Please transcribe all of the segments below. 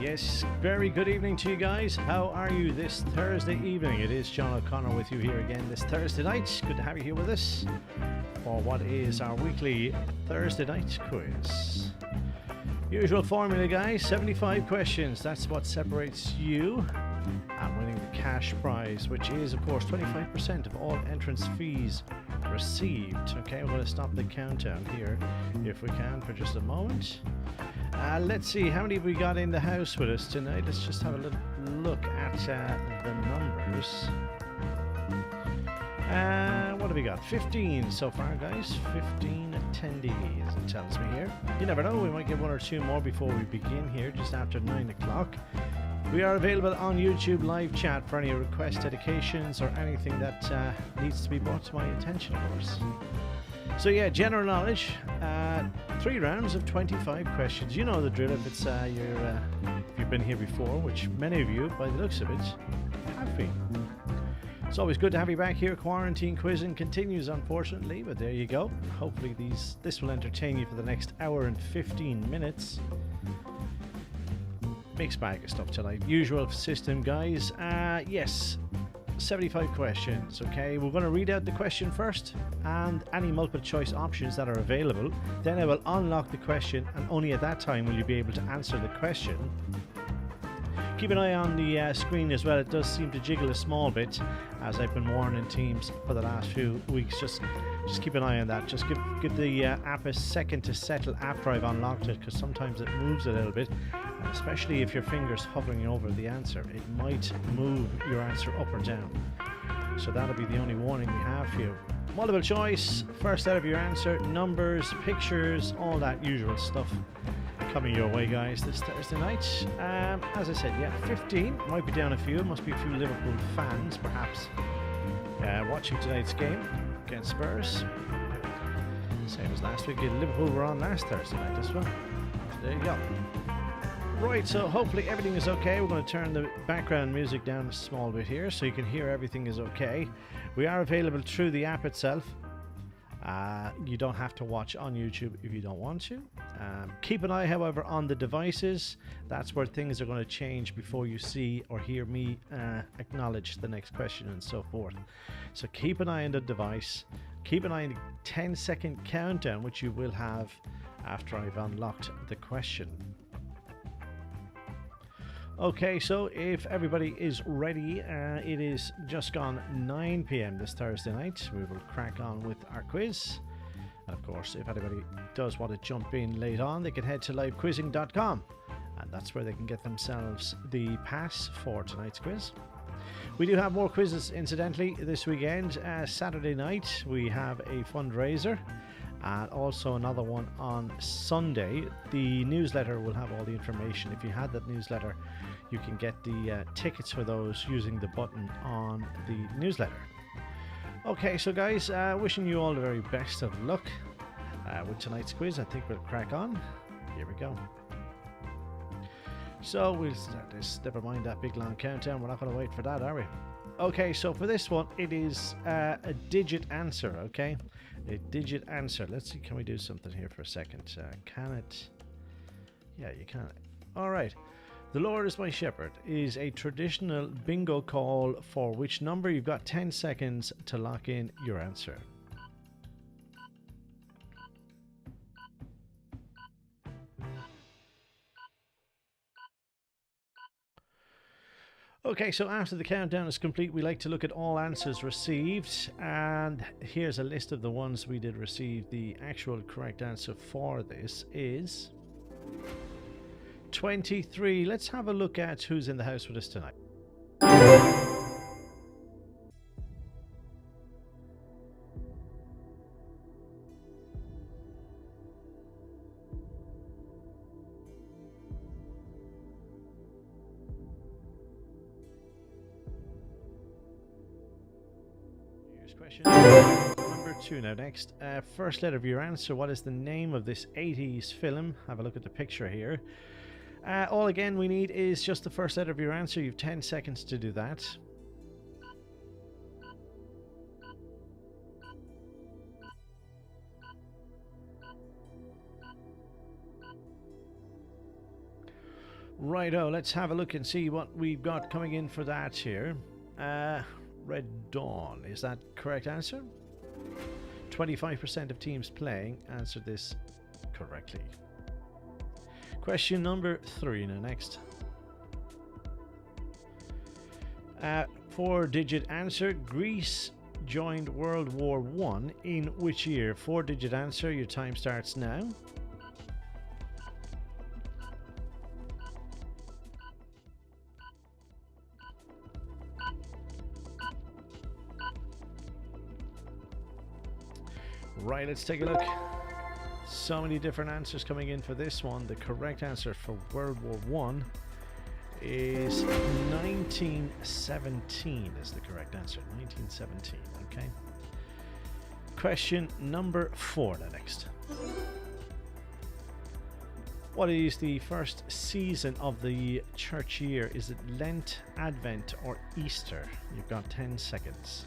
Yes, very good evening to you guys. How are you this Thursday evening? It is John O'Connor with you here again this Thursday night. Good to have you here with us for what is our weekly Thursday night quiz. Usual formula, guys, 75 questions. That's what separates you and winning the cash prize, which is, of course, 25% of all entrance fees received. Okay, we're going to stop the countdown here if we can for just a moment. Let's see, how many have we got in the house with us tonight? Let's just have a little look at the numbers. What have we got? 15 so far, guys. 15 attendees, it tells me here. You never know, we might get one or two more before we begin here, just after 9 o'clock. We are available on YouTube live chat for any request dedications or anything that needs to be brought to my attention, of course. So yeah, general knowledge, 3 rounds of 25 questions. You know the drill if it's if you've been here before, which many of you, by the looks of it, have been. It's always good to have you back here. Quarantine quizzing continues, unfortunately, but there you go. Hopefully this will entertain you for the next hour and 15 minutes. Mixed bag of stuff tonight. Usual system, guys. Yes. 75 questions. Okay, we're going to read out the question first and any multiple choice options that are available. Then I will unlock the question, and only at that time will you be able to answer the question. Keep an eye on the screen as well. It does seem to jiggle a small bit, as I've been warning teams for the last few weeks. Just keep an eye on that. Just give the app a second to settle after I've unlocked it, because sometimes it moves a little bit, and especially if your finger's hovering over the answer, it might move your answer up or down. So that'll be the only warning we have for you. Multiple choice, first out of your answer, numbers, pictures, all that usual stuff coming your way, guys, this Thursday night. As I said, yeah, 15, might be down a few, must be a few Liverpool fans perhaps watching tonight's game against Spurs. Same as last week. Liverpool were on last Thursday night as well. So there you go. Right, so hopefully everything is okay. We're going to turn the background music down a small bit here so you can hear everything is okay. We are available through the app itself. You don't have to watch on YouTube if you don't want to. Keep an eye, however, on the devices. That's where things are going to change before you see or hear me acknowledge the next question and so forth. So keep an eye on the device. Keep an eye on the 10-second countdown, which you will have after I've unlocked the question. Okay, so if everybody is ready, it is just gone 9 p.m. this Thursday night. We will crack on with our quiz. And of course, if anybody does want to jump in late on, they can head to livequizzing.com, and that's where they can get themselves the pass for tonight's quiz. We do have more quizzes, incidentally, this weekend. Saturday night, we have a fundraiser, and also another one on Sunday. The newsletter will have all the information. If you had that newsletter, you can get the tickets for those using the button on the newsletter. Okay, so guys, wishing you all the very best of luck with tonight's quiz. I think we'll crack on. Here we go. So we'll start this. Never mind that big long countdown. We're not going to wait for that, are we? Okay, so for this one, it is a digit answer, okay? A digit answer. Let's see, can we do something here for a second? Can it? Yeah, you can. All right. The Lord is my shepherd is a traditional bingo call for which number? You've got 10 seconds to lock in your answer. Okay, so after the countdown is complete, we like to look at all answers received, and here's a list of the ones we did receive. The actual correct answer for this is 23. Let's have a look at who's in the house with us tonight. Here's question number 2 now. Next, first letter of your answer. What is the name of this 80s film? Have a look at the picture here. All again we need is just the first letter of your answer. You have 10 seconds to do that. Righto, let's have a look and see what we've got coming in for that here. Red Dawn, is that correct answer? 25% of teams playing answered this correctly. Question number 3 now next. 4-digit answer. Greece joined World War I in which year? 4-digit answer. Your time starts now. Right, let's take a look. So many different answers coming in for this one. The correct answer for World War I is 1917 is the correct answer. 1917, okay. Question number 4 now next. What is the first season of the church year? Is it Lent, Advent, or Easter? You've got 10 seconds.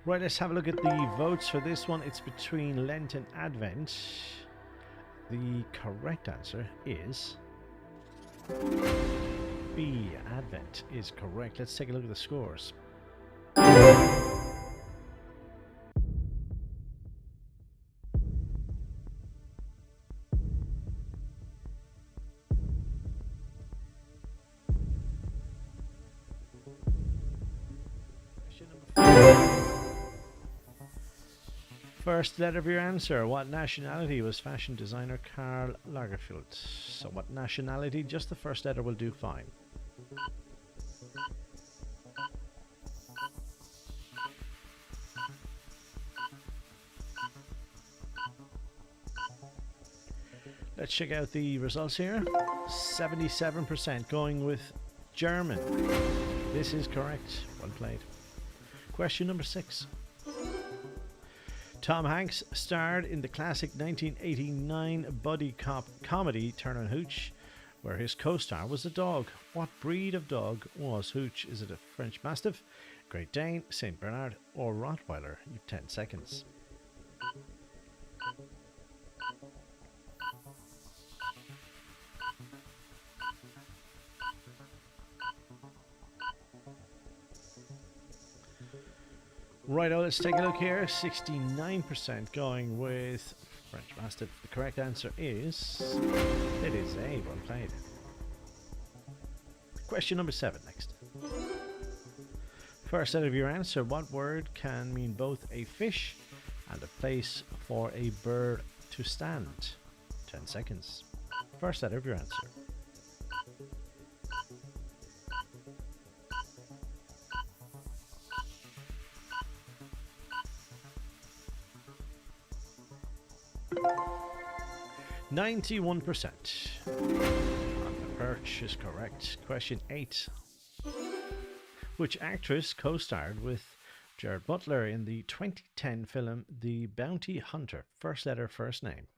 Right, let's have a look at the votes for this one. It's between Lent and Advent. The correct answer is B. Advent is correct. Let's take a look at the scores. First letter of your answer. What nationality was fashion designer Karl Lagerfeld? So what nationality? Just the first letter will do fine. Let's check out the results here. 77% going with German. This is correct. Well played. Question number 6. Tom Hanks starred in the classic 1989 buddy cop comedy Turner and Hooch, where his co-star was a dog. What breed of dog was Hooch? Is it a French Mastiff, Great Dane, Saint Bernard, or Rottweiler? You've 10 seconds. Righto, let's take a look here. 69% going with French Mastiff. The correct answer is... it is A. Well played. Question number 7 next. First out of your answer, what word can mean both a fish and a place for a bird to stand? 10 seconds. First out of your answer. %91%. On the perch is correct. Question 8. Which actress co-starred with Gerard Butler in the 2010 film The Bounty Hunter? First letter, first name.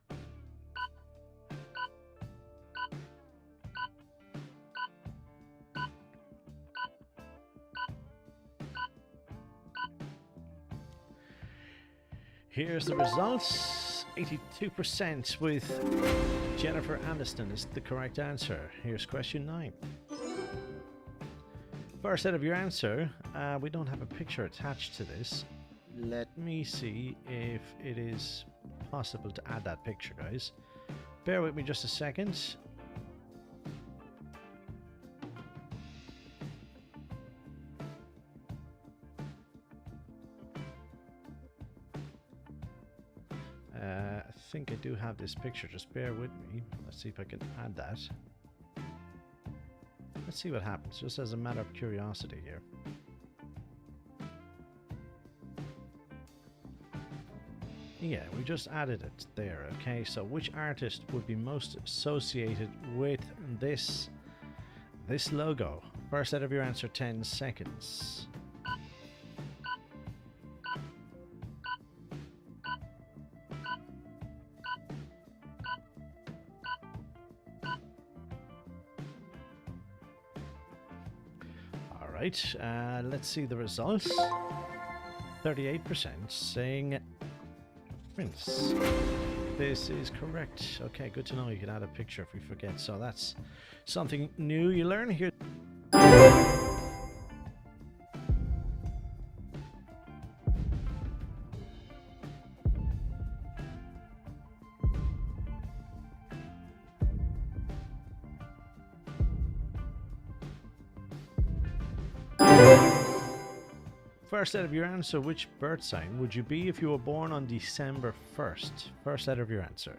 Here's the results. 82% with Jennifer Aniston is the correct answer. Here's question 9. First out of your answer, we don't have a picture attached to this. Let me see if it is possible to add that picture, guys. Bear with me just a second. I think I do have this picture, just bear with me. Let's see if I can add that. Let's see what happens, just as a matter of curiosity here. Yeah, we just added it there, okay? So which artist would be most associated with this logo? First out of your answer, 10 seconds. right. Let's see the results. 38% saying Prince. This is correct. Okay, good to know. You can add a picture if we forget. So that's something new you learn here. First letter of your answer, which birth sign would you be if you were born on December 1st? First letter of your answer.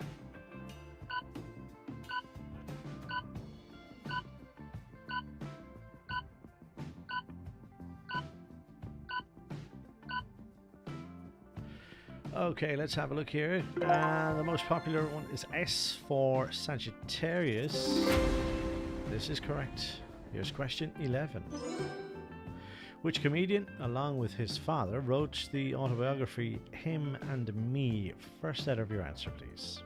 Okay, let's have a look here. The most popular one is S for Sagittarius. This is correct. Here's question 11. Which comedian, along with his father, wrote the autobiography Him and Me? First letter of your answer, please.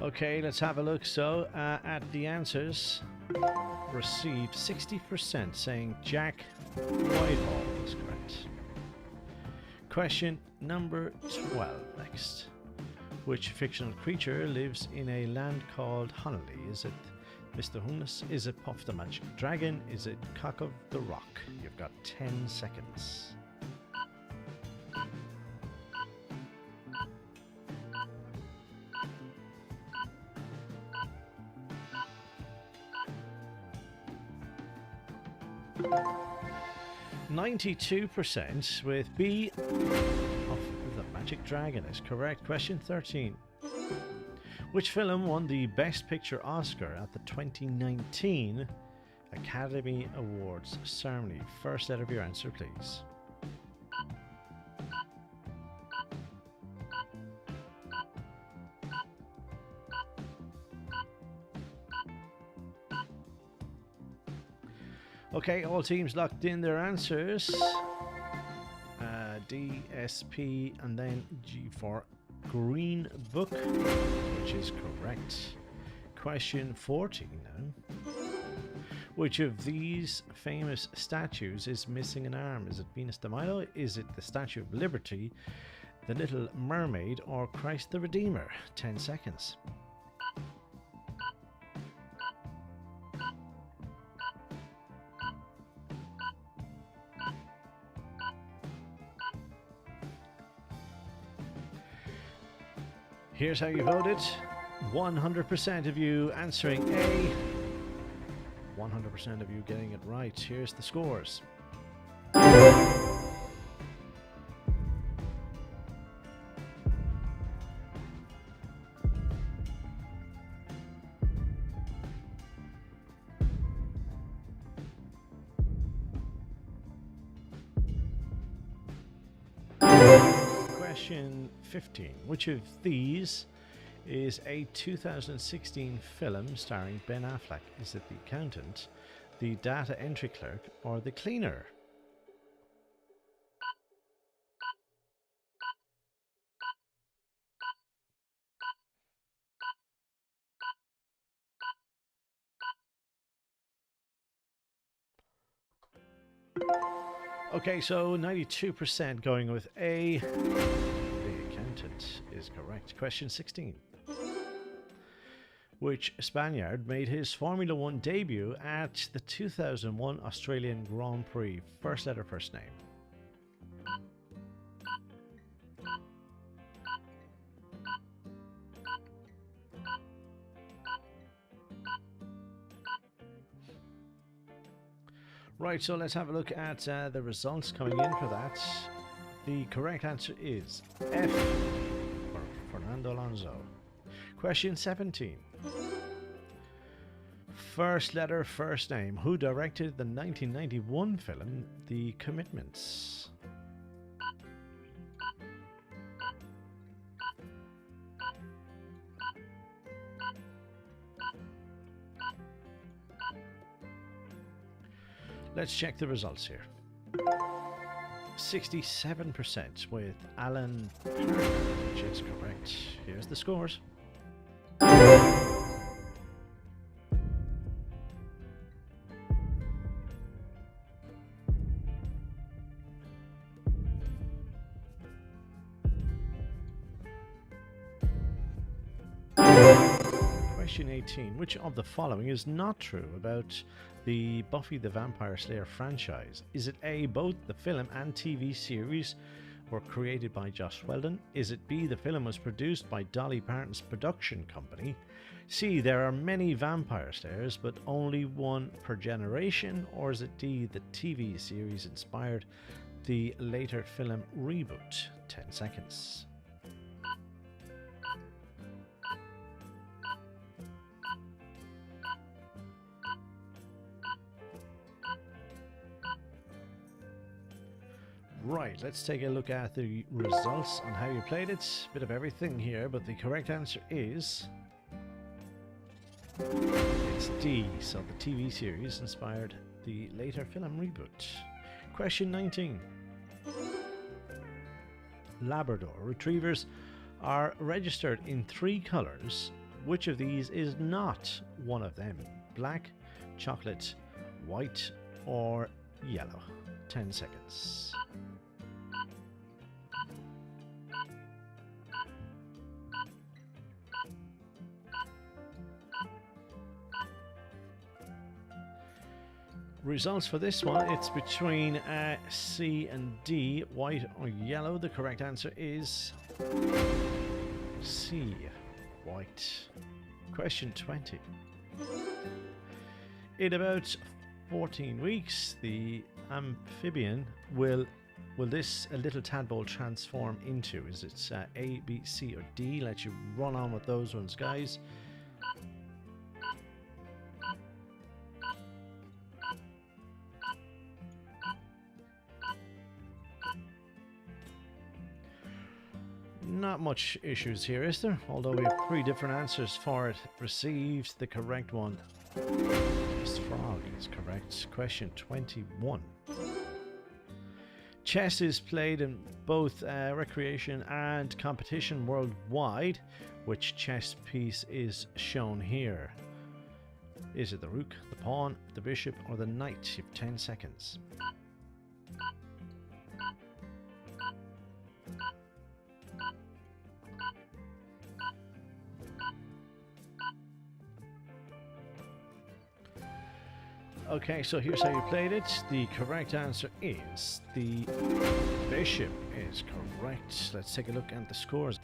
Okay, let's have a look. So, at the answers received, 60% saying Jack Whitehall is correct. Question number 12 next. Which fictional creature lives in a land called Honolly? Is it Mr. Humnus? Is it Puff the Magic Dragon? Is it Cock of the Rock? You've got 10 seconds. %, with B of the Magic Dragon is correct. Question 13. Which film won the Best Picture Oscar at the 2019 Academy Awards ceremony? First letter of your answer, please. Okay, all teams locked in their answers. D, S, P, and then G for Green Book, which is correct. Question 14 now. Which of these famous statues is missing an arm? Is it Venus de Milo? Is it the Statue of Liberty, the Little Mermaid, or Christ the Redeemer? 10 seconds. Here's how you voted. 100% of you answering A. 100% of you getting it right. Here's the scores. Question 15. Which of these is a 2016 film starring Ben Affleck? Is it The Accountant, The Data Entry Clerk, or The Cleaner? Okay, so 92% going with A. The Accountant is correct. Question 16. Which Spaniard made his Formula One debut at the 2001 Australian Grand Prix? First letter, first name. Right, so let's have a look at the results coming in for that. The correct answer is F for Fernando Alonso. Question 17. First letter, first name. Who directed the 1991 film The Commitments? Let's check the results here. 67% with Alan Parker, which is correct. Here's the scores. Question 18. Which of the following is not true about the Buffy the Vampire Slayer franchise? Is it A, both the film and TV series were created by Joss Whedon? Is it B, the film was produced by Dolly Parton's production company? C, there are many vampire slayers but only one per generation? Or is it D, the TV series inspired the later film reboot? 10 seconds. Right, let's take a look at the results and how you played it. Bit of everything here, but the correct answer is... it's D, so the TV series inspired the later film reboot. Question 19. Labrador retrievers are registered in 3 colours. Which of these is not one of them? Black, chocolate, white, or yellow? 10 seconds. Results for this one, it's between C and D, white or yellow. The correct answer is C, white. Question 20. In about 14 weeks, the amphibian will this a little tadpole transform into? Is it A, B, C, or D? Let you run on with those ones, guys. Not much issues here, is there? Although we have 3 different answers for it. Received the correct one. This frog is correct. Question 21. Chess is played in both recreation and competition worldwide. Which chess piece is shown here? Is it the rook, the pawn, the bishop, or the knight? You have 10 seconds. Okay, so here's how you played it. The correct answer is the bishop is correct. Let's take a look at the scores.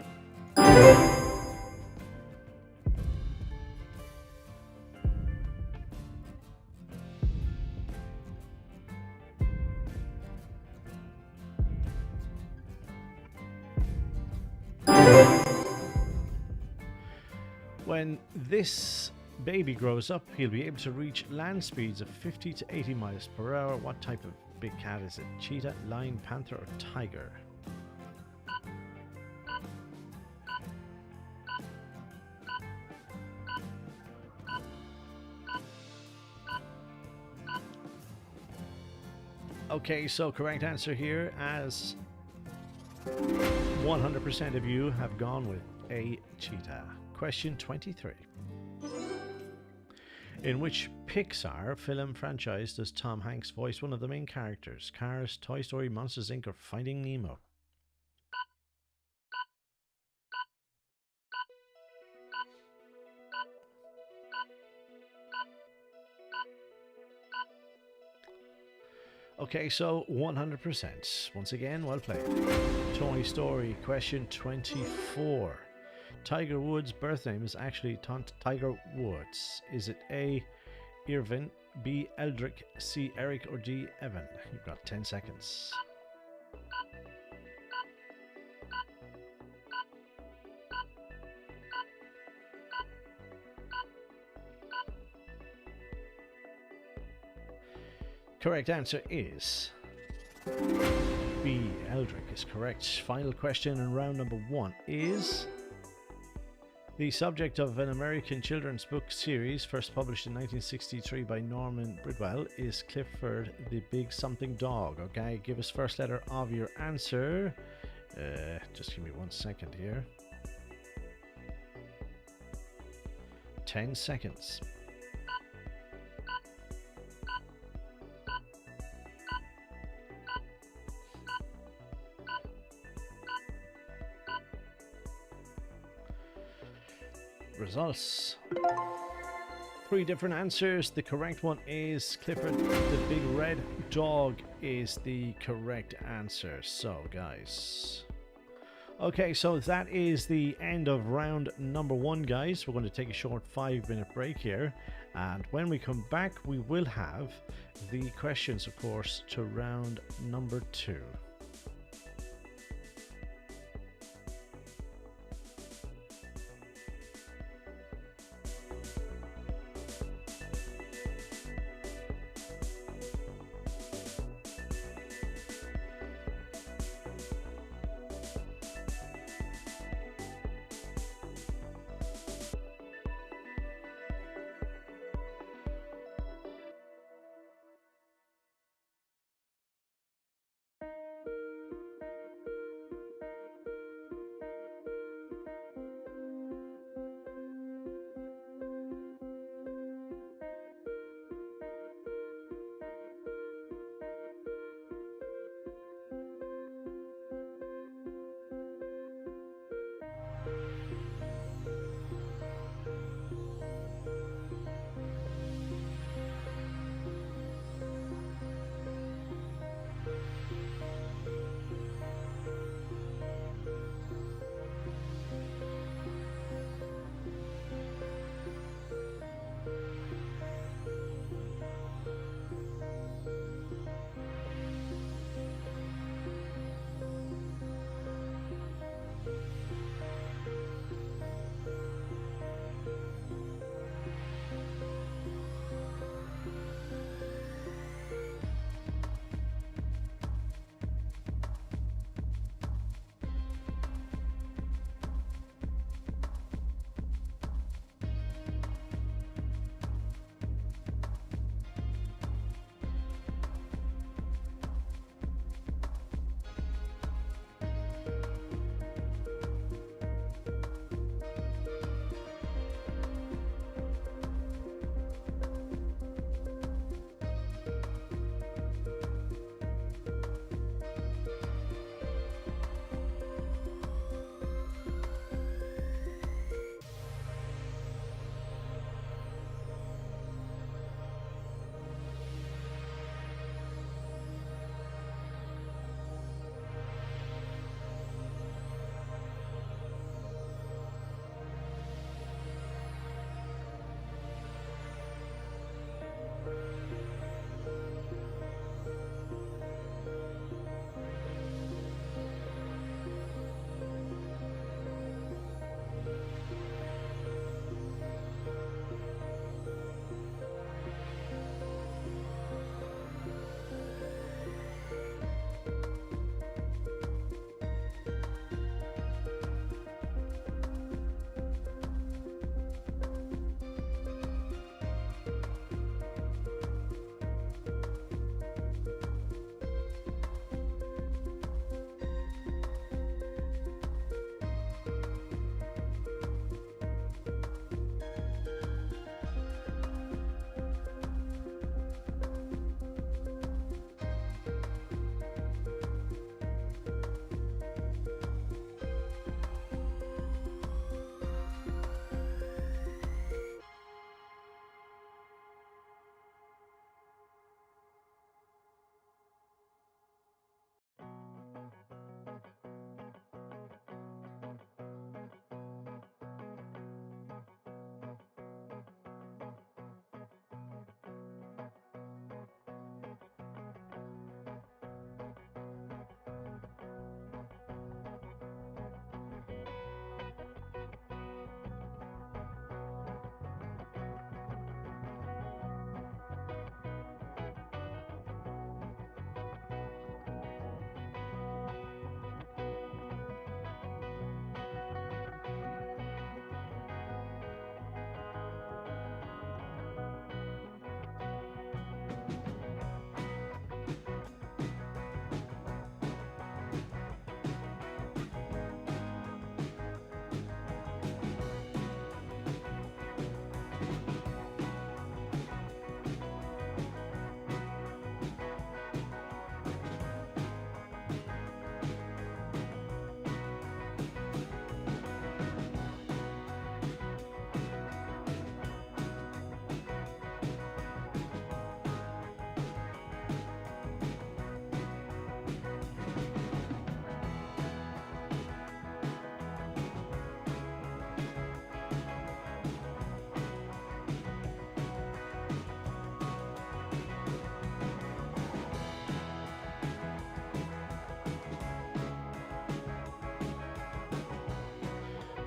When this baby grows up, he'll be able to reach land speeds of 50 to 80 miles per hour. What type of big cat is it? Cheetah, lion, panther, or tiger? Okay, so correct answer here, as 100% of you have gone with a cheetah. Question 23. In which Pixar film franchise does Tom Hanks voice one of the main characters? Cars, Toy Story, Monsters Inc., or Finding Nemo? Okay, so 100%. Once again, well played. Toy Story, question 24. Tiger Woods' birth name is actually Tiger Woods. Is it A, Irvin, B, Eldrick, C, Eric, or D, Evan? You've got 10 seconds. Correct answer is B, Eldrick is correct. Final question in round number 1 is The subject of an American children's book series, first published in 1963 by Norman Bridwell, is Clifford the Big Something Dog. Okay, give us first letter of your answer. Just give me 1 second here. 10 seconds. Results. 3 different answers. The correct one is Clifford the Big Red Dog is the correct answer. So guys, okay, so that is the end of round number 1, guys. We're going to take a short 5-minute break here, and when we come back we will have the questions, of course, to round number 2.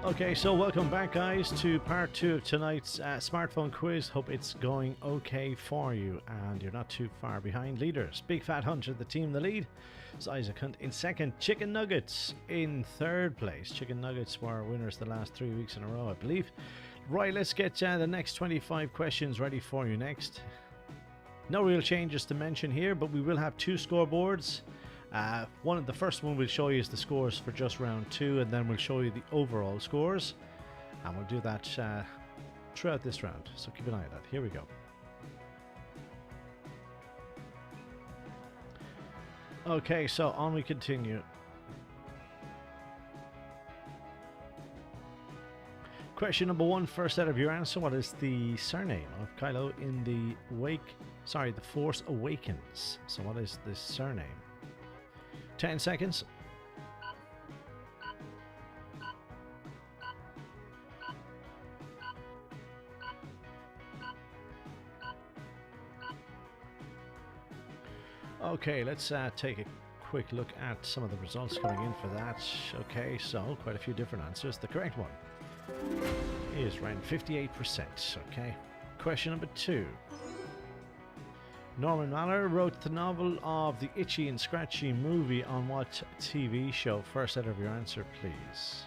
Okay, so welcome back, guys, to part 2 of tonight's smartphone quiz. Hope it's going okay for you and you're not too far behind. Leaders: Big Fat Hunter, the team in the lead. It's Isaac Hunt in second. Chicken Nuggets in third place. Chicken Nuggets were winners the last 3 weeks in a row, I believe. Right, let's get the next 25 questions ready for you next. No real changes to mention here, but we will have 2 scoreboards. The first one we'll show you is the scores for just round 2, and then we'll show you the overall scores, and we'll do that throughout this round, so keep an eye on that. Here we go. Okay, so on we continue. Question number 1, first out of your answer: what is the surname of Kylo in the Force Awakens? So what is the surname? 10 seconds. Okay, let's take a quick look at some of the results coming in for that. Okay, so quite a few different answers. The correct one is around 58%. Okay, question number 2. Norman Mailer wrote the novel of the Itchy and Scratchy movie on what TV show? First out of your answer, please.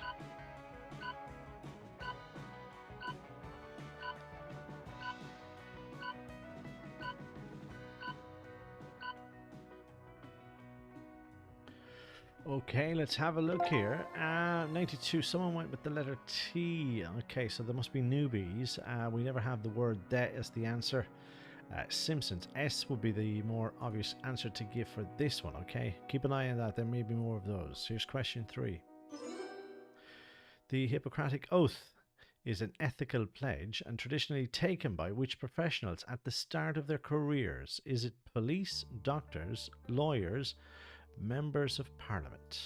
Okay, let's have a look here. 92, someone went with the letter T. Okay, so there must be newbies. We never have the word "that" as the answer. Simpsons. S would be the more obvious answer to give for this one, okay? Keep an eye on that, there may be more of those. Here's question 3. The Hippocratic Oath is an ethical pledge and traditionally taken by which professionals at the start of their careers? Is it police, doctors, lawyers, members of parliament?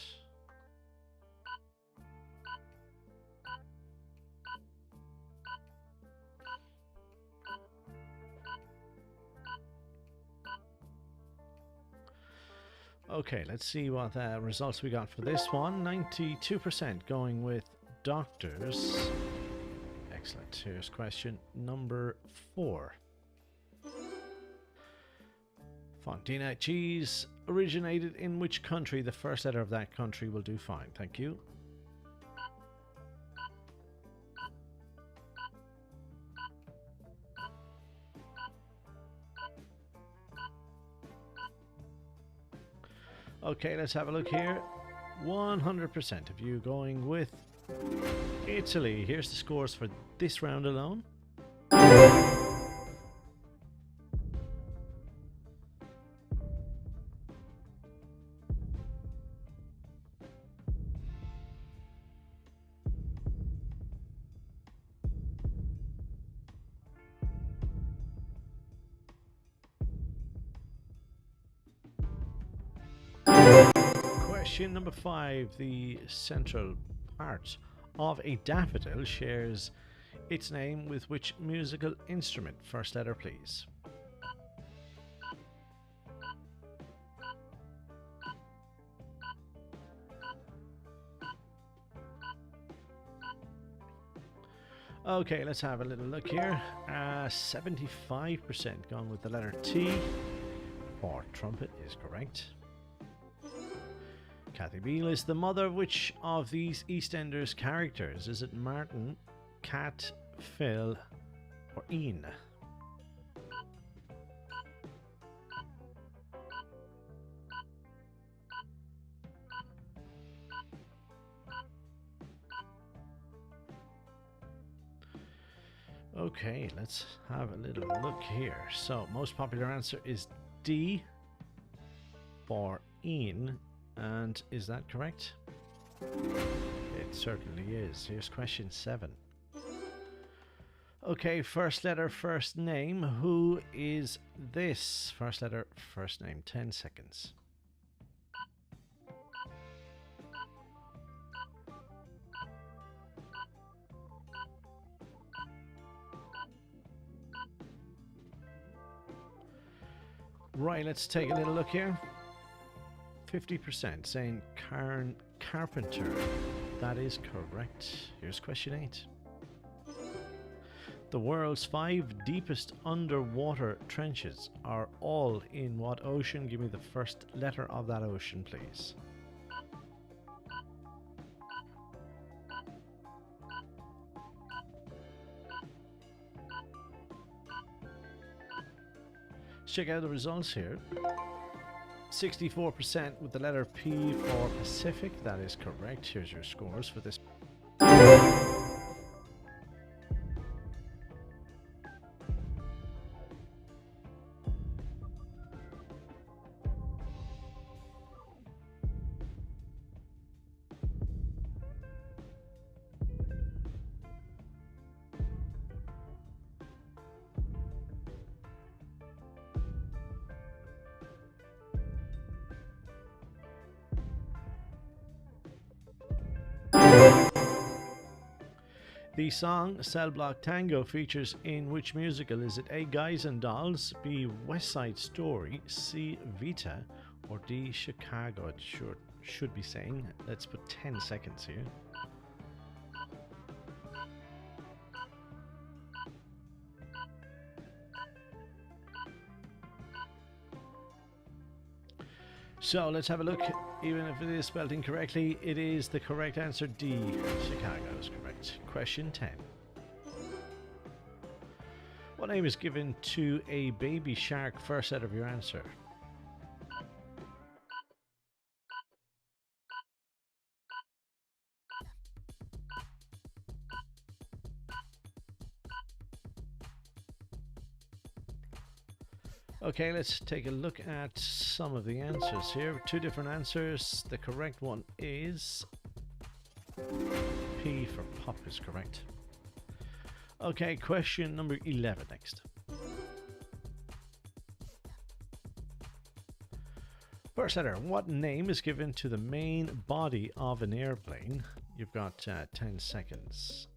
Okay, let's see what results we got for this one. 92% going with doctors. Excellent. Here's question number 4. Fontina cheese originated in which country? The first letter of that country will do fine. Thank you. Okay, let's have a look here. 100% of you going with Italy. Here's the scores for this round alone. Question number 5. The central part of a daffodil shares its name with which musical instrument? First letter, please. Okay, let's have a little look here. 75% gone with the letter T for trumpet is correct. Kathy Beale is the mother of which of these EastEnders characters? Is it Martin, Kat, Phil, or Ian? Okay, let's have a little look here. So, most popular answer is D for Ian. And is that correct? It certainly is. Here's question 7. Okay, first letter, first name. Who is this? First letter, first name. 10 seconds. Right, let's take a little look here. 50% saying Karen Carpenter. That is correct. Here's question 8. The world's 5 deepest underwater trenches are all in what ocean? Give me the first letter of that ocean, please. Let's check out the results here. 64% with the letter P for Pacific. That is correct. Here's your scores for this. The song Cell Block Tango features in which musical? Is it A, Guys and Dolls, B, West Side Story, C, Vita, or D, Chicago? It should be saying. Let's put 10 seconds here. So let's have a look. Even if it is spelled incorrectly, it is the correct answer. D, Chicago is correct. Question 10. What name is given to a baby shark? First out of your answer. Okay, let's take a look at some of the answers here. 2 different answers. The correct one is P for pup is correct. Okay, question number 11 next. First letter. What name is given to the main body of an airplane? You've got 10 seconds.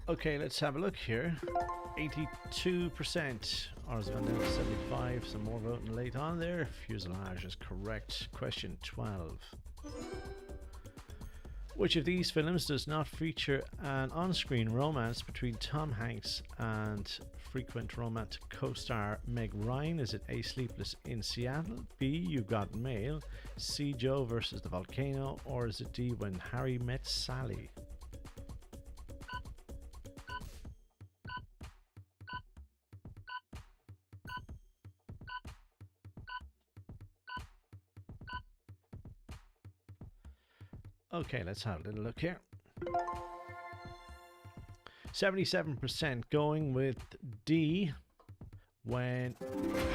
Okay, let's have a look here. 82%. Ours gone down to 75. Some more voting late on there. Fuselage is correct. Question 12. Which of these films does not feature an on-screen romance between Tom Hanks and frequent romantic co-star Meg Ryan? Is it A, Sleepless in Seattle, B, You Got Mail, C, Joe versus the Volcano, or is it D, When Harry Met Sally? Okay, let's have a little look here. 77% going with D, When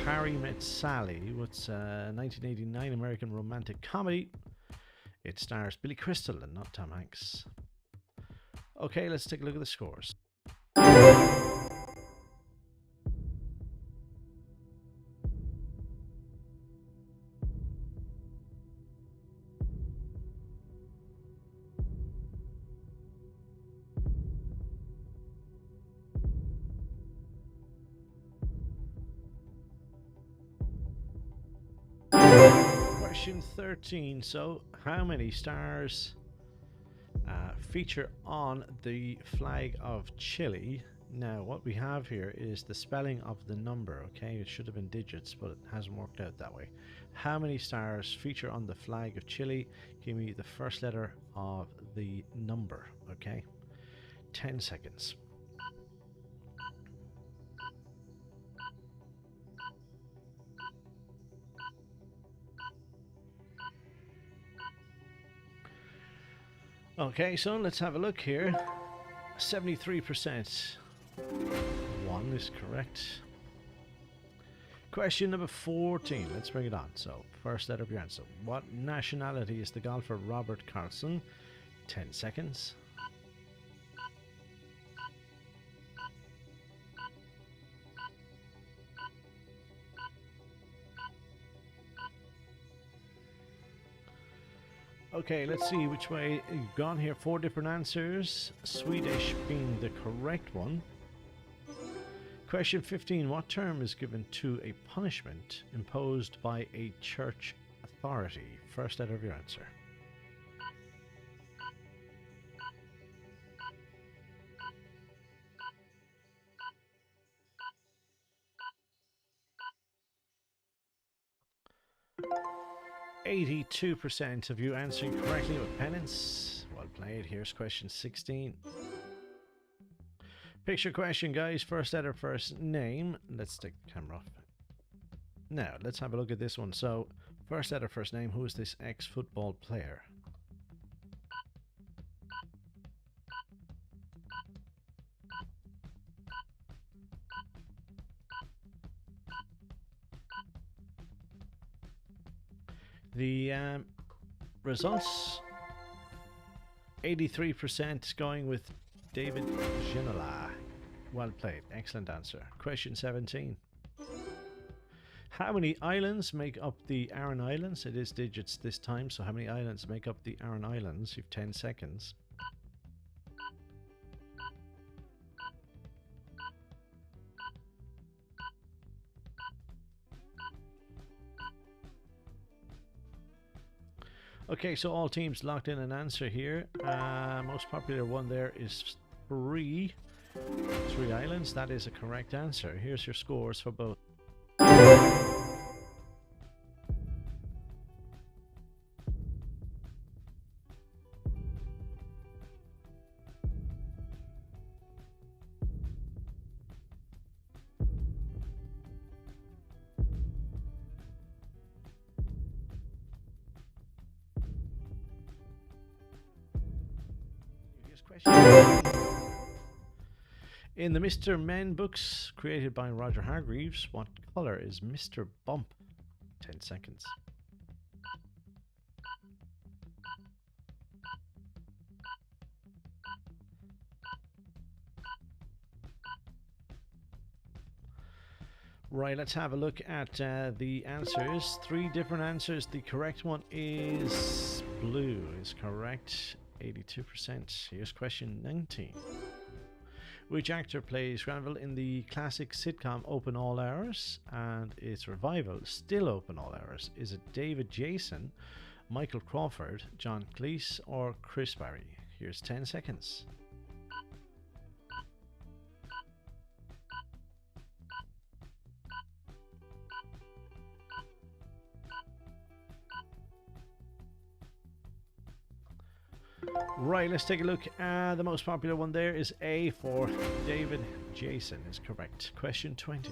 Harry Met Sally. What's a 1989 American romantic comedy. It stars Billy Crystal and not Tom Hanks. Okay, let's take a look at the scores. Question 13. So, how many stars feature on the flag of Chile? Now, what we have here is the spelling of the number, okay? It should have been digits, but it hasn't worked out that way. How many stars feature on the flag of Chile? Give me the first letter of the number, okay? 10 seconds. Okay, so let's have a look here. 73%. 1 is correct. Question number 14. Let's bring it on. So, first letter of your answer. What nationality is the golfer Robert Carlson? 10 seconds. Okay, let's see which way you've gone here. 4 different answers, Swedish being the correct one. Question 15. What term is given to a punishment imposed by a church authority? First letter of your answer. %82 of you answering correctly with penance. Well played. Here's question 16. Picture question, guys. First letter, first name. Let's take the camera off. Now, let's have a look at this one. So, first letter, first name. Who is this ex-football player? The results, 83% going with David Ginola. Well played. Excellent answer. Question 17. How many islands make up the Aran Islands? It is digits this time, so how many islands make up the Aran Islands? You've 10 seconds. Okay, so all teams locked in an answer here. Most popular one there is three islands. That is a correct answer. Here's your scores for both. In the Mr. Men books created by Roger Hargreaves, what colour is Mr. Bump? 10 seconds. Right, let's have a look at the answers. 3 different answers. The correct one is blue, is correct. 82%. Here's question 19. Which actor plays Granville in the classic sitcom Open All Hours and its revival Still Open All Hours? Is it David Jason, Michael Crawford, John Cleese, or Chris Barry? Here's 10 seconds. Right, let's take a look. The most popular one there is A for David Jason is correct. Question 20.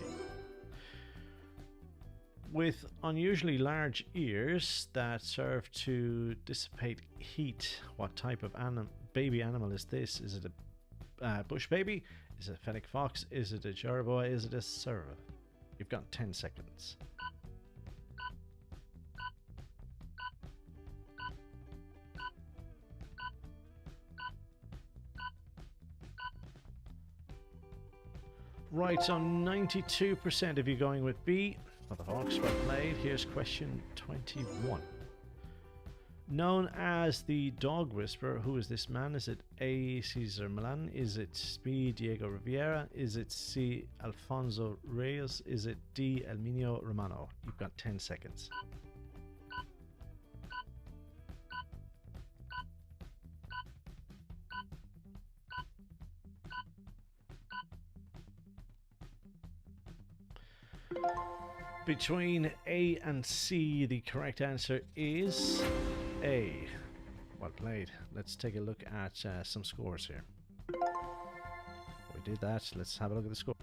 With unusually large ears that serve to dissipate heat, what type of baby animal is this? Is it a bush baby? Is it a fennec fox? Is it a jerboa? Is it a serval? You've got 10 seconds. Right, so 92% of you going with B for the Hawks. Well played. Here's question 21. Known as the Dog Whisperer, who is this man? Is it A. Cesar Millan? Is it B. Diego Rivera? Is it C. Alfonso Reyes? Is it D. Elminio Romano? You've got 10 seconds. Between A and C, the correct answer is A. Well played. Let's take a look at some scores here. We did that. Let's have a look at the score.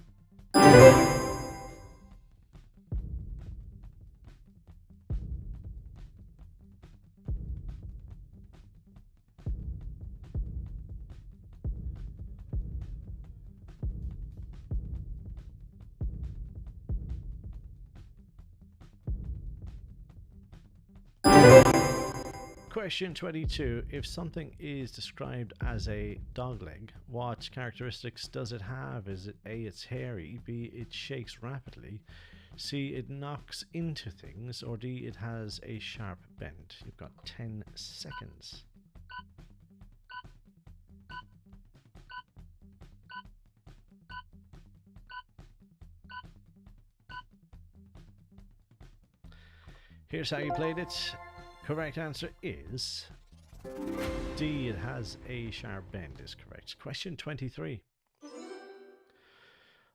Question 22. If something is described as a dogleg, what characteristics does it have? Is it A, it's hairy, B, it shakes rapidly, C, it knocks into things, or D, it has a sharp bend. You've got 10 seconds. Here's how you played it. Correct answer is D, it has a sharp bend is correct. Question 23.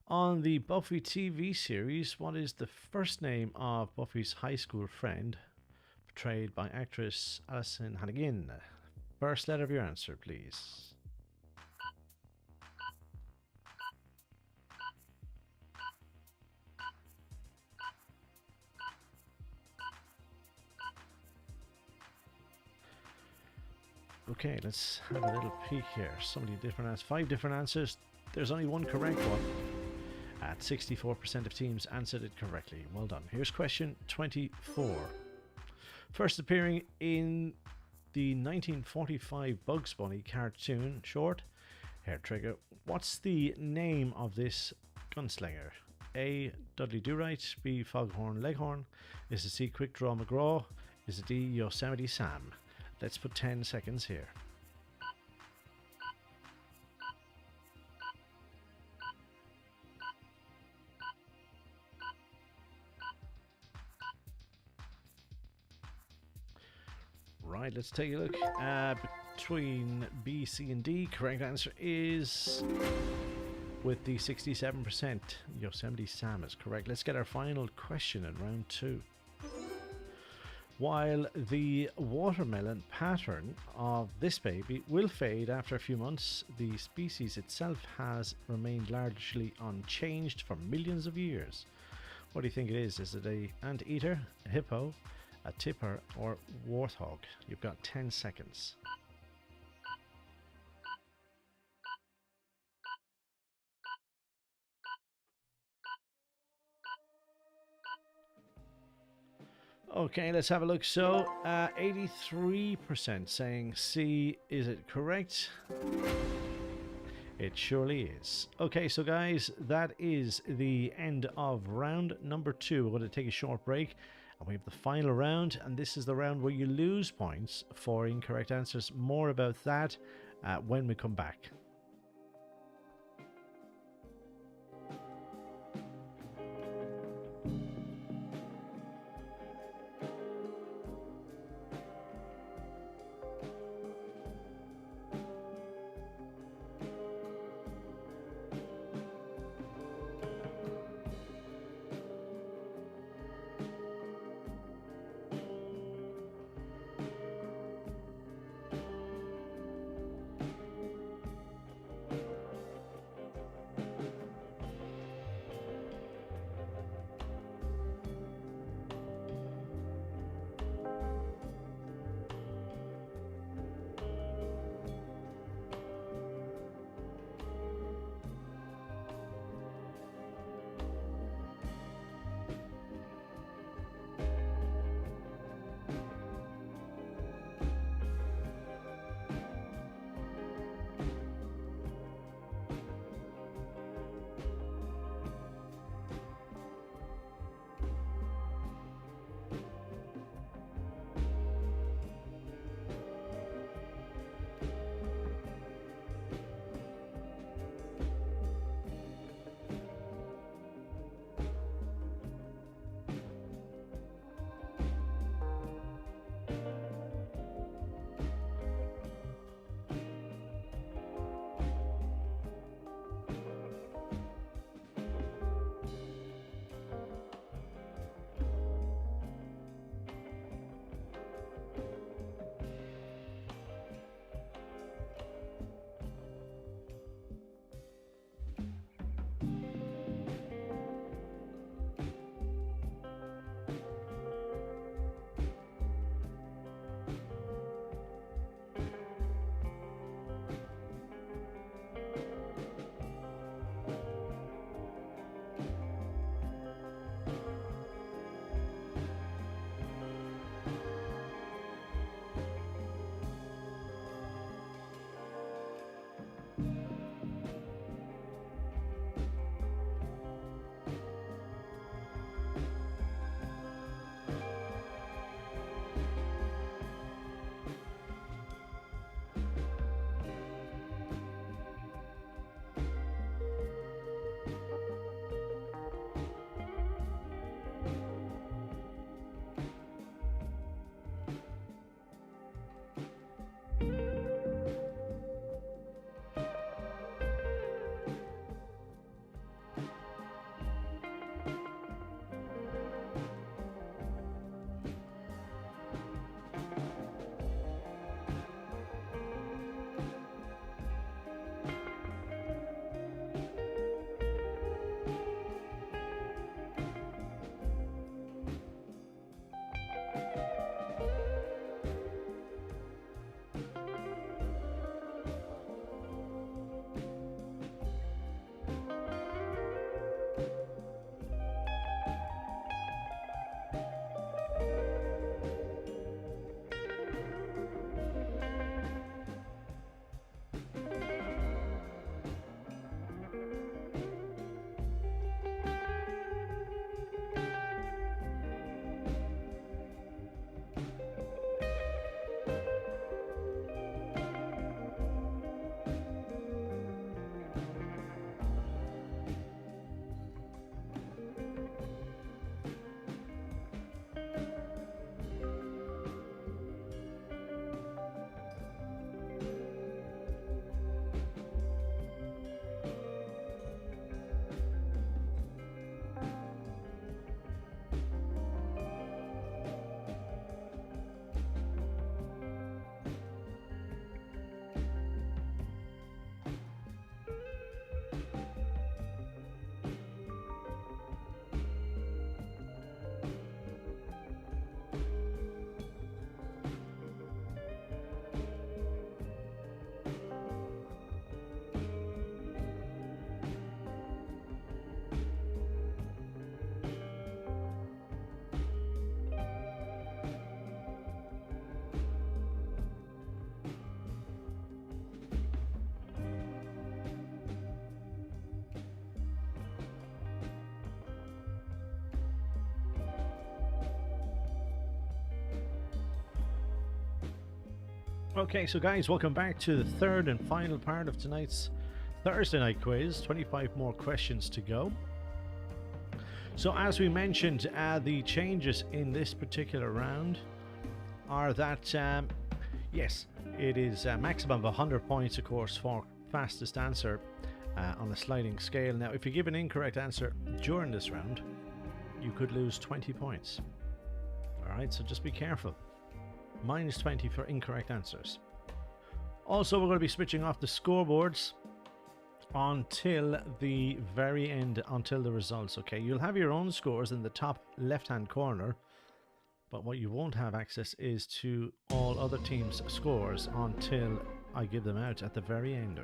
On the Buffy TV series, what is the first name of Buffy's high school friend, portrayed by actress Alison Hannigan? First letter of your answer, please. Okay, let's have a little peek here. So many different answers. 5 different answers. There's only one correct one. At 64% of teams answered it correctly. Well done. Here's question 24. First appearing in the 1945 Bugs Bunny cartoon short, Hair Trigger, what's the name of this gunslinger? A, Dudley Do-Right. B, Foghorn Leghorn. Is it C, Quick Draw McGraw? Is it D, Yosemite Sam? Let's put 10 seconds here. Right, let's take a look. Between B, C, and D, correct answer is with the 67%. Yosemite Sam is correct. Let's get our final question in round 2. While the watermelon pattern of this baby will fade after a few months, the species itself has remained largely unchanged for millions of years. What do you think it is? Is it an anteater, a hippo, a tipper, or warthog? You've got 10 seconds. Okay, let's have a look. So, 83% saying C. Is it correct? It surely is. Okay, so guys, that is the end of round number 2. We're going to take a short break, and we have the final round, and this is the round where you lose points for incorrect answers. More about that when we come back. Okay, so guys, welcome back to the third and final part of tonight's Thursday night quiz. 25 more questions to go. So as we mentioned, the changes in this particular round are that, yes, it is a maximum of 100 points, of course, for fastest answer on a sliding scale. Now, if you give an incorrect answer during this round, you could lose 20 points. Alright, so just be careful. Minus 20 for incorrect answers. Also, we're going to be switching off the scoreboards until the very end, until the results. Okay, you'll have your own scores in the top left hand corner, but what you won't have access is to all other teams' scores until I give them out at the very end.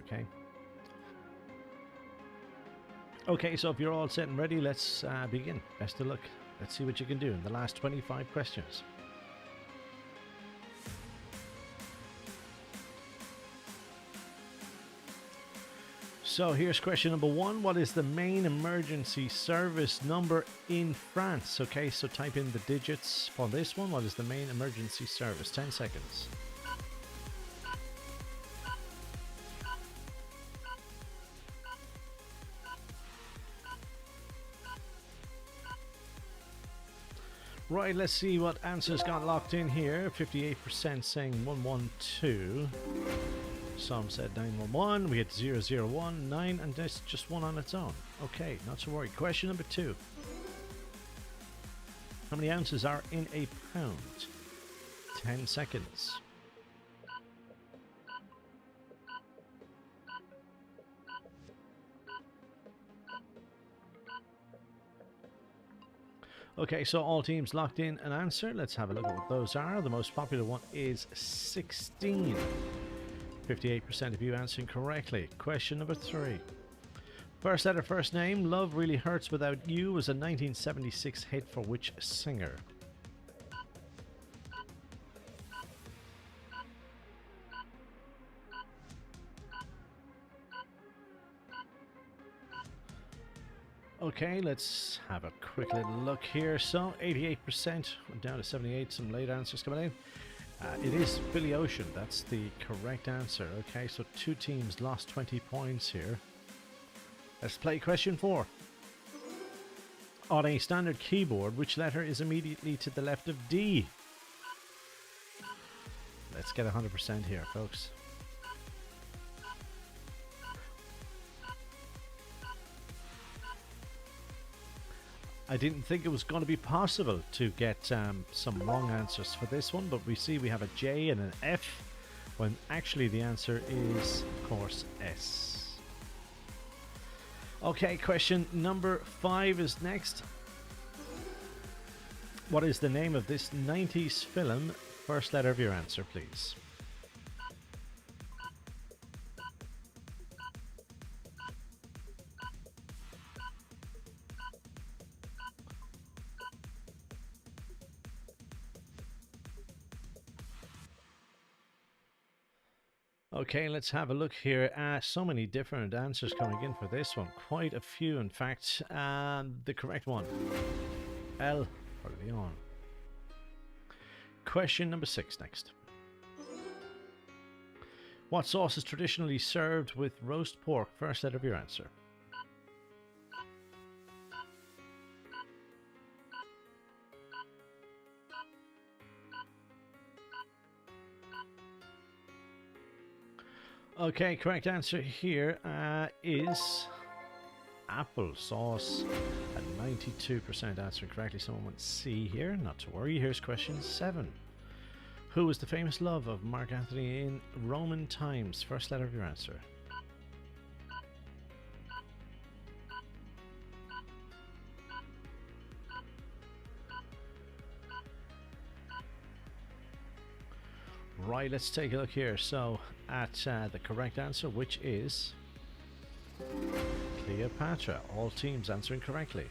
Okay, so if you're all set and ready, let's begin. Best of luck. Let's see what you can do in the last 25 questions. So here's question number 1. What is the main emergency service number in France? Okay, so type in the digits for this one. What is the main emergency service? 10 seconds. Right, let's see what answers got locked in here. 58% saying 112. Some said 911, we had 001, 9, and that's just one on its own. Okay, not to worry. Question number 2. How many ounces are in a pound? 10 seconds. Okay, so all teams locked in an answer. Let's have a look at what those are. The most popular one is 16. 58% of you answering correctly. Question number 3. First letter, first name. Love Really Hurts Without You was a 1976 hit for which singer? Okay, let's have a quick little look here. So 88% went down to 78. Some late answers coming in. It is Billy Ocean. That's the correct answer. Okay, so 2 teams lost 20 points here. Let's play question 4. On a standard keyboard, which letter is immediately to the left of D? Let's get 100% here, folks. I didn't think it was going to be possible to get some wrong answers for this one, but we see we have a J and an F, when actually the answer is, of course, S. Okay, question number 5 is next. What is the name of this 90s film? First letter of your answer, please. Okay, let's have a look here. So many different answers coming in for this one. Quite a few, in fact. The correct one. L for Leon. Question number 6 next. What sauce is traditionally served with roast pork? First letter of your answer. Okay, correct answer here is applesauce at 92% answering correctly. Someone went C here. Not to worry. Here's question 7. Who was the famous love of Mark Antony in Roman times? First letter of your answer. Right, let's take a look here. So, at the correct answer, which is Cleopatra. All teams answering correctly.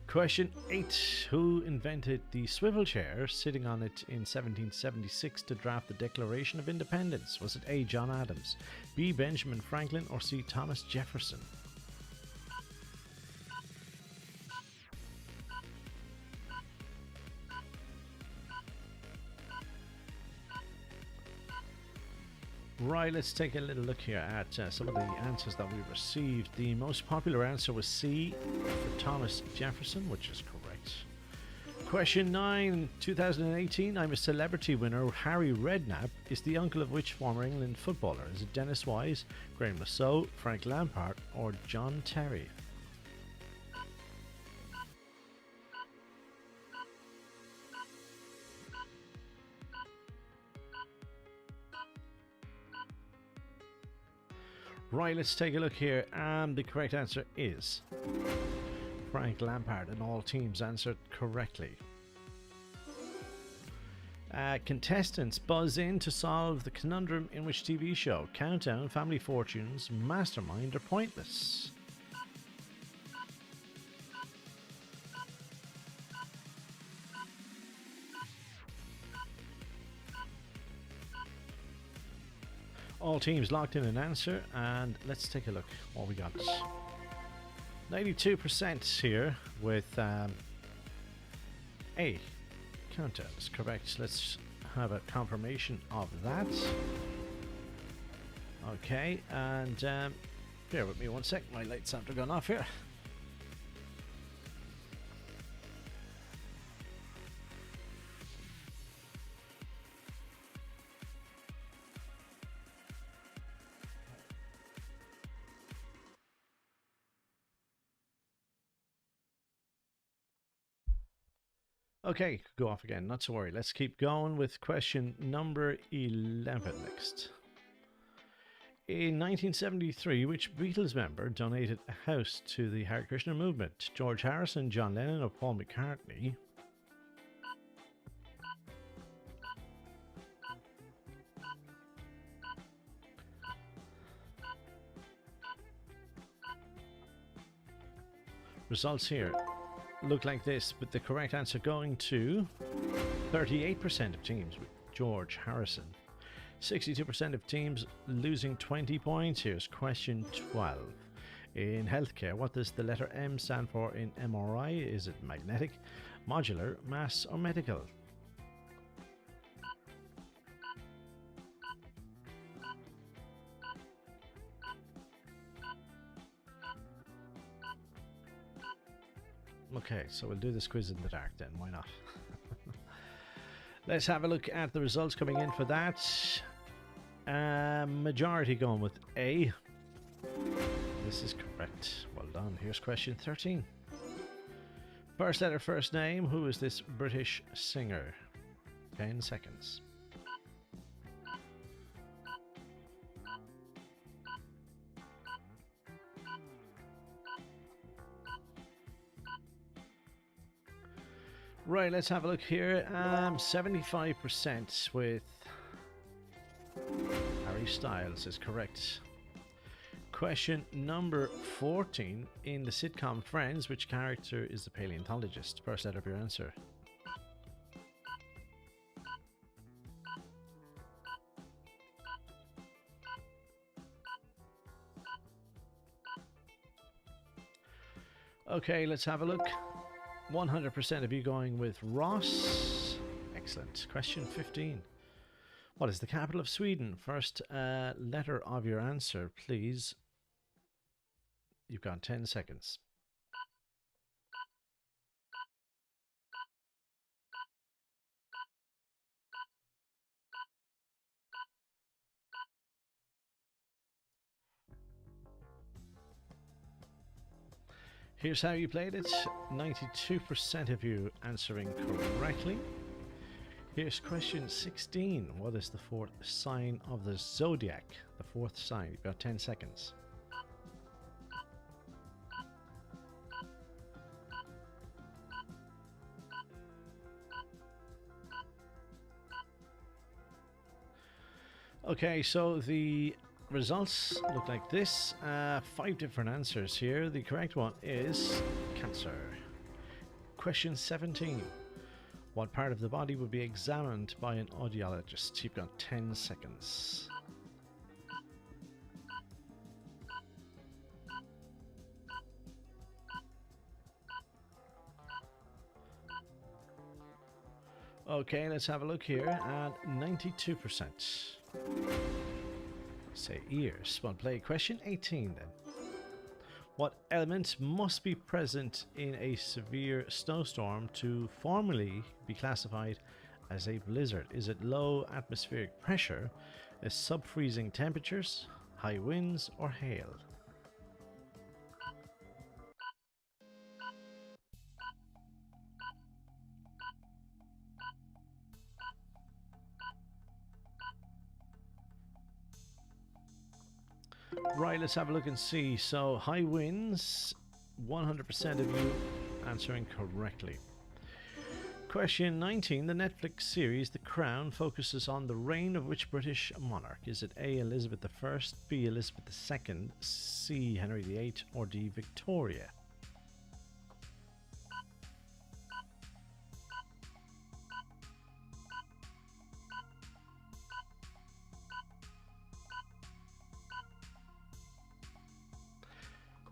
Question 8. Who invented the swivel chair, sitting on it in 1776 to draft the Declaration of Independence? Was it A. John Adams, B. Benjamin Franklin, or C. Thomas Jefferson? Right, let's take a little look here at some of the answers that we received. The most popular answer was C for Thomas Jefferson, which is correct. Question 9, 2018, I'm a Celebrity winner. Harry Redknapp is the uncle of which former England footballer? Is it Dennis Wise, Graham Lasso, Frank Lampard, or John Terry? Right, let's take a look here. And the correct answer is Frank Lampard, and all teams answered correctly. Contestants buzz in to solve the conundrum in which TV show? Countdown, Family Fortunes, Mastermind, or Pointless? All teams locked in an answer, and let's take a look what we got. 92% here with A. Countdown is correct. Let's have a confirmation of that. Okay, and bear with me one sec. My lights have to gone off here. Okay, go off again, not to worry. Let's keep going with question number 11 next. In 1973, which Beatles member donated a house to the Hare Krishna movement? George Harrison, John Lennon, or Paul McCartney? Results here look like this, but the correct answer going to 38% of teams with George Harrison. 62% of teams losing 20 points. Here's question 12. In healthcare, what does the letter M stand for in MRI? Is it magnetic, modular, mass, or medical? Okay, so we'll do this quiz in the dark then, why not? Let's have a look at the results coming in for that. Majority going with A. This is correct. Well done. Here's question 13. First letter, first name. Who is this British singer? 10 seconds. Right, let's have a look here. 75% with Harry Styles is correct. Question number 14. In the sitcom Friends, which character is the paleontologist? First letter of your answer. Okay, let's have a look. 100% of you going with Ross. Excellent. Question 15. What is the capital of Sweden? First letter of your answer, please. You've got 10 seconds. Here's how you played it. 92% of you answering correctly. Here's question 16. What is the fourth sign of the zodiac? The fourth sign. You've got 10 seconds. Okay, so the results look like this. 5 different answers here. The correct one is Cancer. Question 17. What part of the body would be examined by an audiologist? You've got 10 seconds. Okay, let's have a look here. And 92%. say ears. Well played. Question 18 then. What element must be present in a severe snowstorm to formally be classified as a blizzard? Is it low atmospheric pressure, sub-freezing temperatures, high winds, or hail? Right, let's have a look and see. So, high winds, 100% of you answering correctly. Question 19. The Netflix series The Crown focuses on the reign of which British monarch? Is it A. Elizabeth I, B. Elizabeth II, C. Henry VIII, or D. Victoria?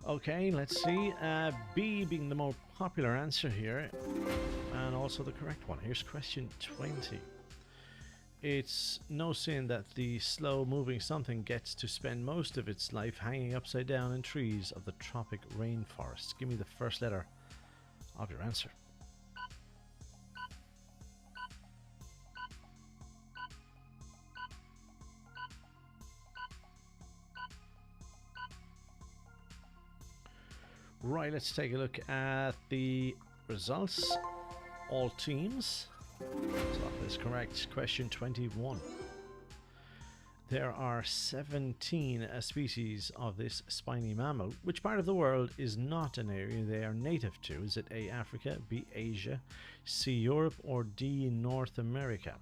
Okay, let's see. B being the more popular answer here, and also the correct one. Here's question 20. It's no sin that the slow-moving something gets to spend most of its life hanging upside down in trees of the tropic rainforest. Give me the first letter of your answer. Right, let's take a look at the results. All teams. So that is correct. Question 21. There are 17 species of this spiny mammal. Which part of the world is not an area they are native to? Is it A. Africa, B. Asia, C. Europe, or D. North America?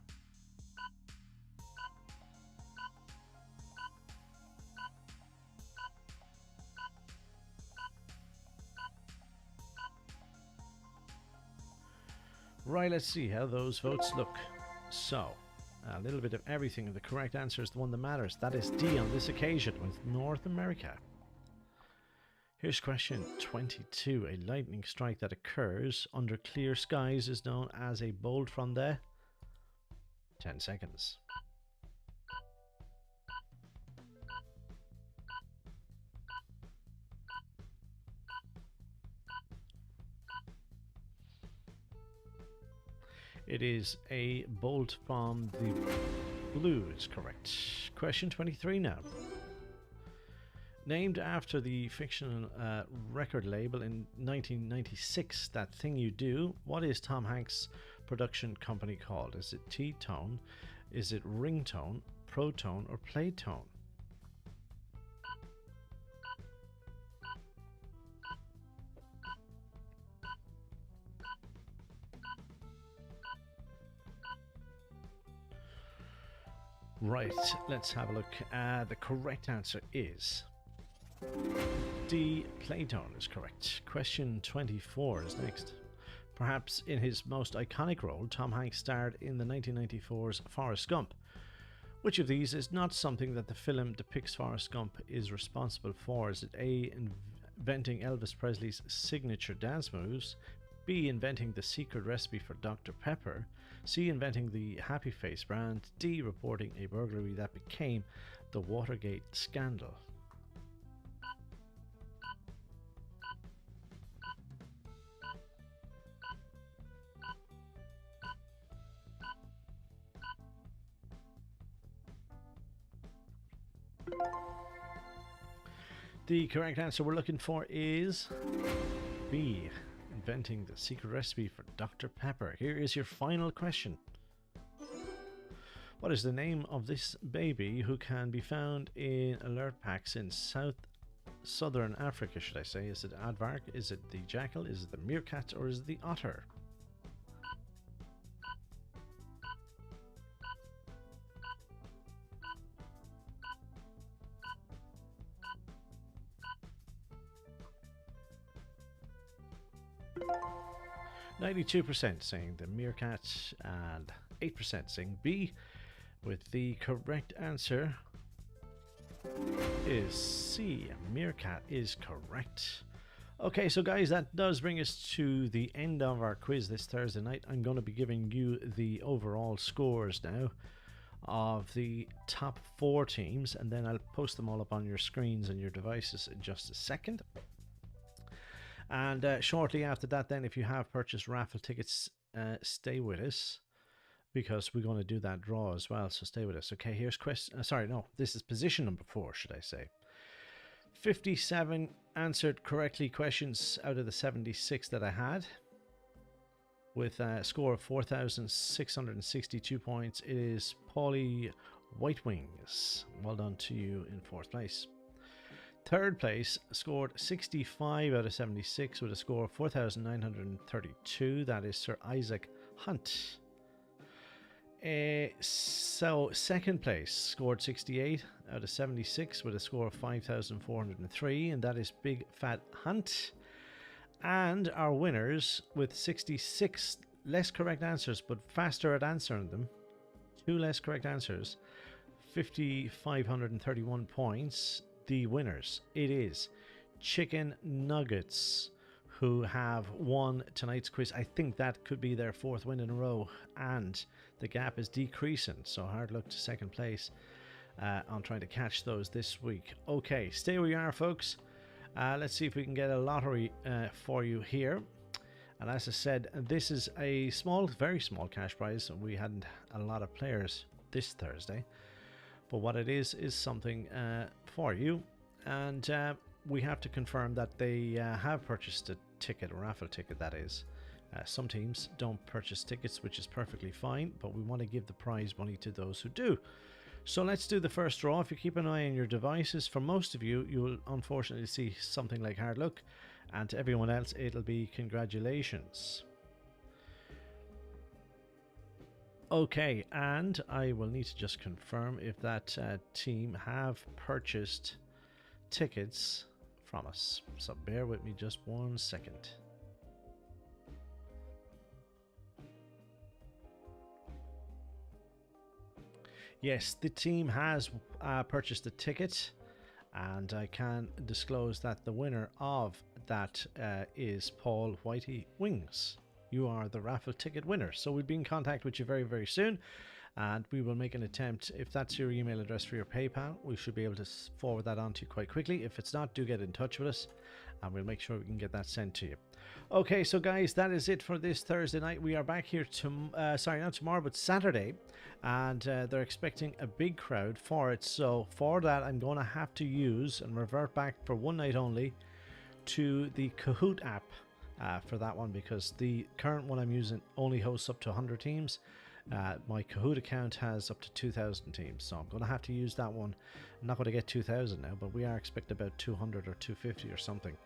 Right, let's see how those votes look. So, a little bit of everything. The correct answer is the one that matters. That is D on this occasion with North America. Here's question 22. A lightning strike that occurs under clear skies is known as a bolt from the 10 seconds. It is a bolt from the blue, is correct. Question 23 now. Named after the fictional record label in 1996, That Thing You Do, what is Tom Hanks' production company called? Is it T-Tone, is it Ringtone, Protone, or Playtone? Right, let's have a look. The correct answer is D. Playtone is correct. Question 24 is next. Perhaps in his most iconic role, Tom Hanks starred in the 1994's Forrest Gump. Which of these is not something that the film depicts Forrest Gump is responsible for? Is it A. Inventing Elvis Presley's signature dance moves, B. Inventing the secret recipe for Dr. Pepper, C. Inventing the Happy Face brand, D. Reporting a burglary that became the Watergate scandal? The correct answer we're looking for is B. Inventing the secret recipe for Dr. Pepper. Here is your final question. What is the name of this baby who can be found in alert packs in southern Africa, should I say? Is it aardvark, is it the jackal, is it the meerkat, or is it the otter? 92% saying the meerkat and 8% saying B, with the correct answer is C. Meerkat is correct. Okay, so guys, that does bring us to the end of our quiz this Thursday night. I'm going to be giving you the overall scores now of the top 4 teams, and then I'll post them all up on your screens and your devices in just a second. And shortly after that, then, if you have purchased raffle tickets, stay with us, because we're going to do that draw as well. So stay with us. Okay, here's question. Sorry, no, this is position number 4, should I say. 57 answered correctly questions out of the 76 that I had, with a score of 4,662 points. It is Paulie White Wings. Well done to you in 4th place. 3rd place scored 65 out of 76 with a score of 4,932. That is Sir Isaac Hunt. So 2nd place scored 68 out of 76 with a score of 5,403, and that is Big Fat Hunt. And our winners with 66 less correct answers but faster at answering them, 2 less correct answers, 5,531 points. The winners, it is Chicken Nuggets, who have won tonight's quiz. I think that could be their 4th win in a row, and the gap is decreasing, so hard luck to 2nd place on trying to catch those this week. Okay, stay where you are, folks. Let's see if we can get a lottery for you here. And as I said, this is a small, very small cash prize. We hadn't a lot of players this Thursday, but what it is something for you, and we have to confirm that they have purchased a ticket, a raffle ticket that is. Some teams don't purchase tickets, which is perfectly fine, but we want to give the prize money to those who do. So let's do the first draw. If you keep an eye on your devices, for most of you, you will unfortunately see something like hard luck, and to everyone else it'll be congratulations. Okay, and I will need to just confirm if that team have purchased tickets from us. So bear with me just 1 second. Yes, the team has purchased a ticket, and I can disclose that the winner of that is Paul Whitey Wings. You are the raffle ticket winner. So we'll be in contact with you very, very soon, and we will make an attempt. If that's your email address for your PayPal, we should be able to forward that on to you quite quickly. If it's not, do get in touch with us, and we'll make sure we can get that sent to you. Okay, so guys, that is it for this Thursday night. We are back here sorry, not tomorrow, but Saturday, and they're expecting a big crowd for it. So for that, I'm going to have to use and revert back for one night only to the Kahoot app. For that one, because the current one I'm using only hosts up to 100 teams. My Kahoot account has up to 2,000 teams, so I'm going to have to use that one. I'm not going to get 2,000 now, but we are expecting about 200 or 250 or something.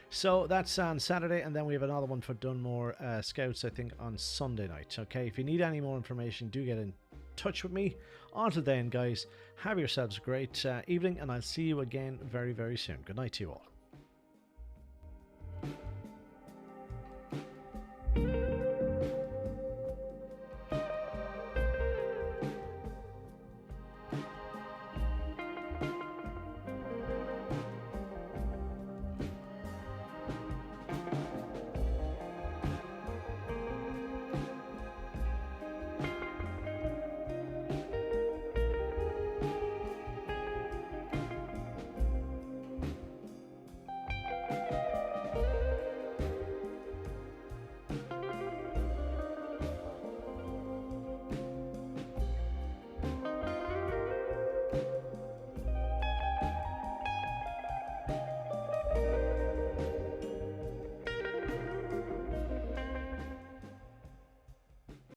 So that's on Saturday, and then we have another one for Dunmore Scouts, I think, on Sunday night. Okay, if you need any more information, do get in touch with me. Until then, guys, have yourselves a great evening, and I'll see you again very, very soon. Good night to you all.